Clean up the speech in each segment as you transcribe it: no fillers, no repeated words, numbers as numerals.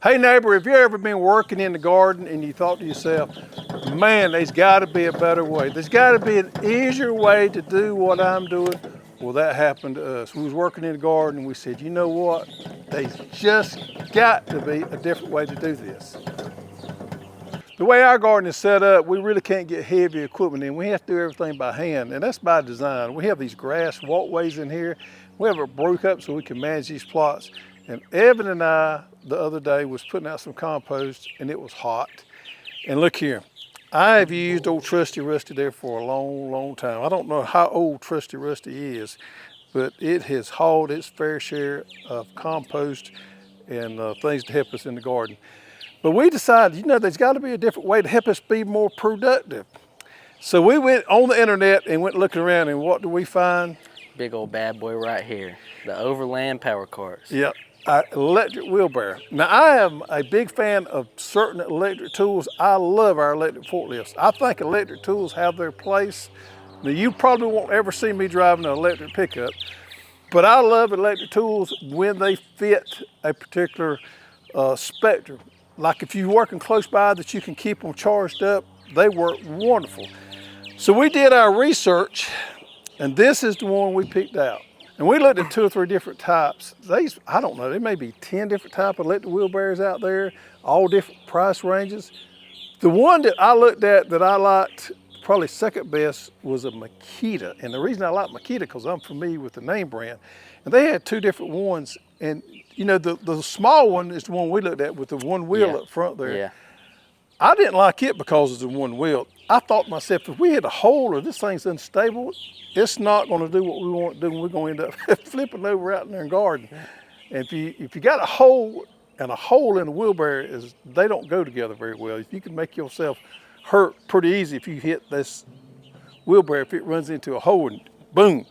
Hey neighbor, have you ever been working in the garden and you thought to yourself, man, there's gotta be a better way. There's gotta be an easier way to do what I'm doing. Well, that happened to us. We was working in the garden and we said, you know what? There's just got to be a different way to do this. The way our garden is set up, we really can't get heavy equipment in. We have to do everything by hand, and that's by design. We have these grass walkways in here. We have it broke up so we can manage these plots. And Evan and I, the other day, was putting out some compost, and it was hot. And look here, I have used old Trusty Rusty there for a long, long time. I don't know how old Trusty Rusty is, but it has hauled its fair share of compost and things to help us in the garden. But we decided, you know, there's got to be a different way to help us be more productive. So we went on the internet and went looking around, and what do we find? Big old bad boy right here, the Overland power carts. Yep. Electric wheelbarrow. Now I am a big fan of certain electric tools. I love our electric forklifts. I think electric tools have their place. Now you probably won't ever see me driving an electric pickup, but I love electric tools when they fit a particular spectrum. Like if you're working close by that you can keep them charged up, they work wonderful. So we did our research, and this is the one we picked out. And we looked at 2 or 3 different types. I don't know, there may be 10 different types of electric wheelbarrows out there, all different price ranges. The one that I looked at that I liked probably second best was a Makita. And the reason I like Makita, because I'm familiar with the name brand. And they had 2 different ones. And you know, the small one is the one we looked at with the one wheel up front there. Yeah. I didn't like it because it's the one wheel. I thought to myself, if we hit a hole or this thing's unstable, it's not going to do what we want to do, and we're going to end up flipping over out in their garden. And if you got a hole and a hole in the wheelbarrow, they don't go together very well. If you can make yourself hurt pretty easy if you hit this wheelbarrow, if it runs into a hole and boom.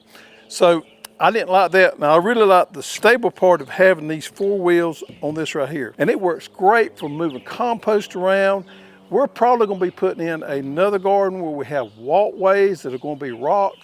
So I didn't like that. Now I really like the stable part of having these 4 wheels on this right here. And it works great for moving compost around. We're probably gonna be putting in another garden where we have walkways that are gonna be rock.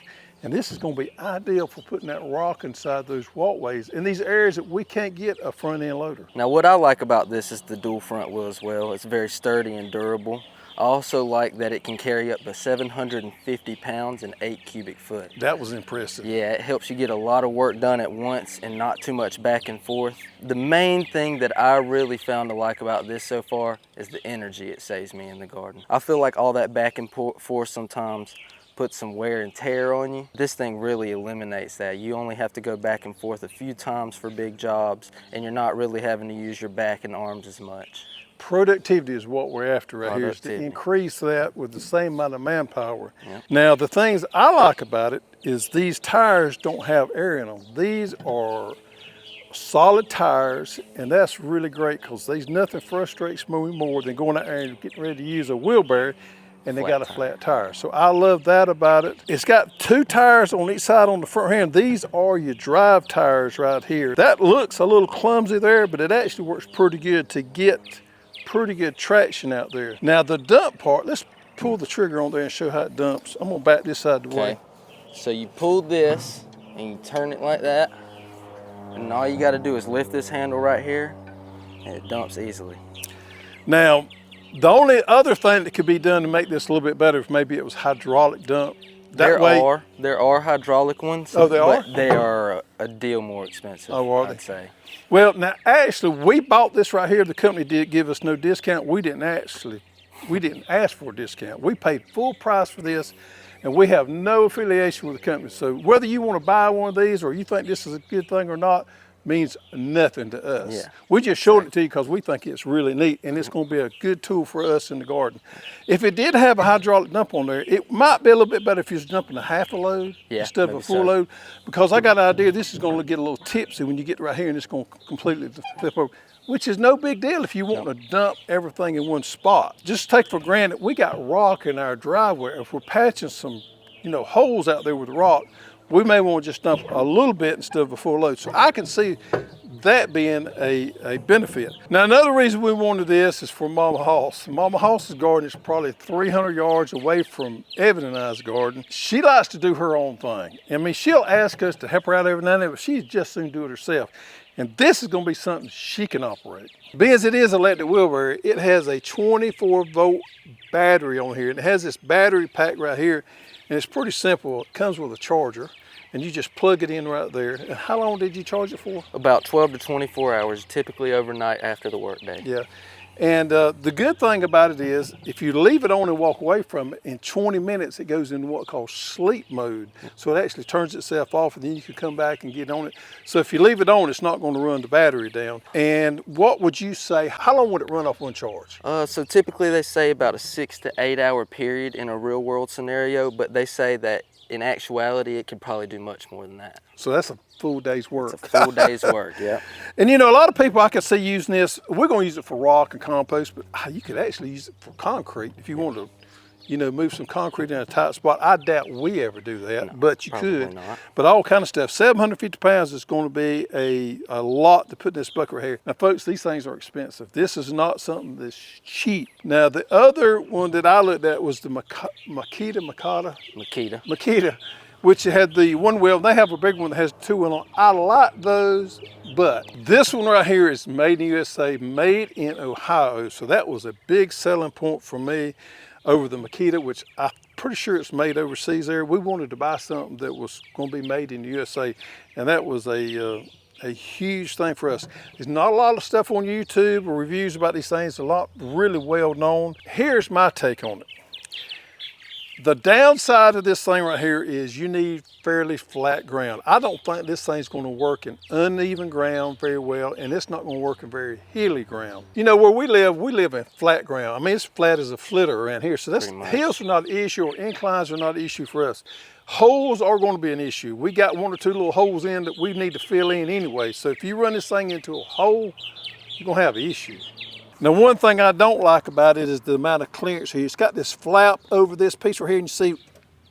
And this is gonna be ideal for putting that rock inside those walkways in these areas that we can't get a front end loader. Now what I like about this is the dual front wheel as well. It's very sturdy and durable. I also like that it can carry up to 750 pounds and 8 cubic foot. That was impressive. Yeah, it helps you get a lot of work done at once and not too much back and forth. The main thing that I really found to like about this so far is the energy it saves me in the garden. I feel like all that back and forth sometimes puts some wear and tear on you. This thing really eliminates that. You only have to go back and forth a few times for big jobs, and you're not really having to use your back and arms as much. Productivity is what we're after right here, is to increase that with the same amount of manpower. Yep. Now, the things I like about it is these tires don't have air in them. These are solid tires, and that's really great because there's nothing frustrates me more than going out there and getting ready to use a wheelbarrow and they got a flat tire. So I love that about it. It's got 2 tires on each side on the front end. These are your drive tires right here. That looks a little clumsy there, but it actually works pretty good to get pretty good traction out there. Now the dump part, let's pull the trigger on there and show how it dumps. I'm gonna back this side of the way. So you pull this and you turn it like that, and all you gotta do is lift this handle right here and it dumps easily. Now, the only other thing that could be done to make this a little bit better if maybe it was hydraulic dump. There are hydraulic ones. Oh, they are? But they are a deal more expensive, I'd say. Well, now actually, we bought this right here. The company did give us no discount. We didn't ask for a discount. We paid full price for this, and we have no affiliation with the company. So whether you want to buy one of these or you think this is a good thing or not, means nothing to us. Yeah. We just showed it to you because we think it's really neat and it's going to be a good tool for us in the garden. If it did have a hydraulic dump on there, it might be a little bit better if you was dumping a half a load instead of a full load, because I got an idea this is going to get a little tipsy when you get right here and it's going to completely flip over, which is no big deal if you want to dump everything in one spot. Just take for granted we got rock in our driveway. If we're patching some holes out there with rock, we may want to just dump a little bit instead of a full load. So I can see that being a benefit. Now, another reason we wanted this is for Mama Hoss. Mama Hoss's garden is probably 300 yards away from Evan and I's garden. She likes to do her own thing. I mean, she'll ask us to help her out every now and then, but she just soon do it herself. And this is gonna be something she can operate. Being as it is electric wheelbarrow, it has a 24-volt battery on here. And it has this battery pack right here. And it's pretty simple. It comes with a charger. And you just plug it in right there. And how long did you charge it for? About 12 to 24 hours, typically overnight after the workday. Yeah. And the good thing about it is, if you leave it on and walk away from it, in 20 minutes it goes into what calls sleep mode. So it actually turns itself off, and then you can come back and get on it. So if you leave it on, it's not going to run the battery down. And what would you say, how long would it run off one charge? So typically they say about a 6 to 8 hour period in a real world scenario, but they say that in actuality it could probably do much more than that. So that's a full day's work. It's a full day's work, yeah. And you know, a lot of people I can see using this, we're going to use it for rock and compost, but you could actually use it for concrete if you want to, you know, move some concrete in a tight spot. I doubt we ever do that, No, but you probably could. not. But all kind of stuff. 750 pounds is going to be a lot to put in this bucket right here. Now, folks, these things are expensive. This is not something that's cheap. Now, the other one that I looked at was the Makita, which had the one wheel. They have a big one that has two wheel on. I like those, but this one right here is made in USA, made in Ohio. So that was a big selling point for me over the Makita, which I'm pretty sure it's made overseas there. We wanted to buy something that was going to be made in the USA, and that was a huge thing for us. There's not a lot of stuff on YouTube or reviews about these things, a lot really well known. Here's my take on it. The downside of this thing right here is you need fairly flat ground. I don't think this thing's going to work in uneven ground very well, and it's not going to work in very hilly ground. You know, where we live in flat ground. I mean, it's flat as a flitter around here. So that's, hills are not an issue, or inclines are not an issue for us. Holes are going to be an issue. We got one or two little holes in that we need to fill in anyway. So if you run this thing into a hole, you're going to have an issue. Now, one thing I don't like about it is the amount of clearance here. It's got this flap over this piece right here, and you see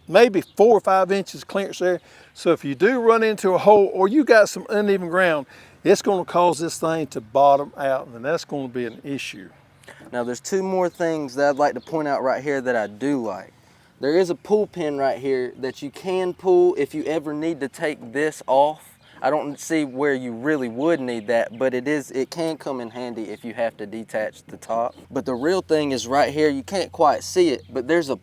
maybe 4 or 5 inches clearance there. So if you do run into a hole or you got some uneven ground, it's going to cause this thing to bottom out, and that's going to be an issue. Now, there's two more things that I'd like to point out right here that I do like. There is a pull pin right here that you can pull if you ever need to take this off. I don't see where you really would need that, but it can come in handy if you have to detach the top. But the real thing is right here. You can't quite see it, but there's a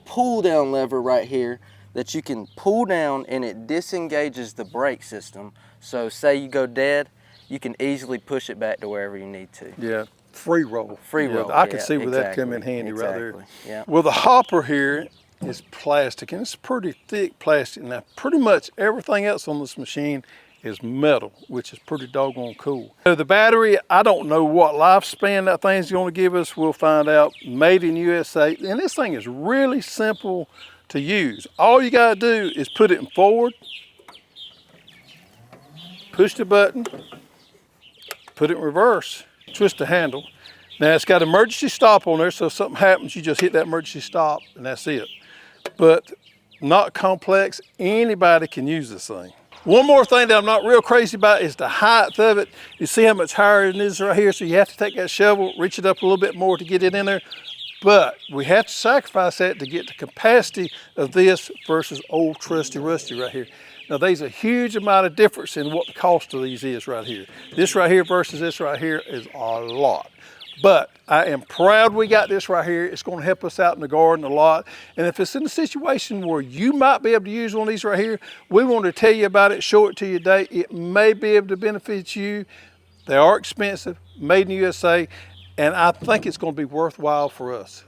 pull down lever right here that you can pull down, and it disengages the brake system. So say you go dead, you can easily push it back to wherever you need to. Yeah, free roll. Free roll. I can see where that come in handy right there. Yeah. Well, the hopper here is plastic, and it's pretty thick plastic. Now, pretty much everything else on this machine is metal, which is pretty doggone cool. So the battery, I don't know what lifespan that thing's going to give us. We'll find out. Made in USA, and this thing is really simple to use. All you got to do is put it in forward, push the button, put it in reverse, twist the handle. Now it's got emergency stop on there, so if something happens, you just hit that emergency stop, and that's it. But not complex. Anybody can use this thing. One more thing that I'm not real crazy about is the height of it. You see how much higher it is right here, so you have to take that shovel, reach it up a little bit more to get it in there. But we have to sacrifice that to get the capacity of this versus old trusty rusty right here. Now there's a huge amount of difference in what the cost of these is right here. This right here versus this right here is a lot. But I am proud we got this right here. It's going to help us out in the garden a lot. And if it's in a situation where you might be able to use one of these right here, we want to tell you about it, show it to you today. It may be able to benefit you. They are expensive, made in the USA, and I think it's going to be worthwhile for us.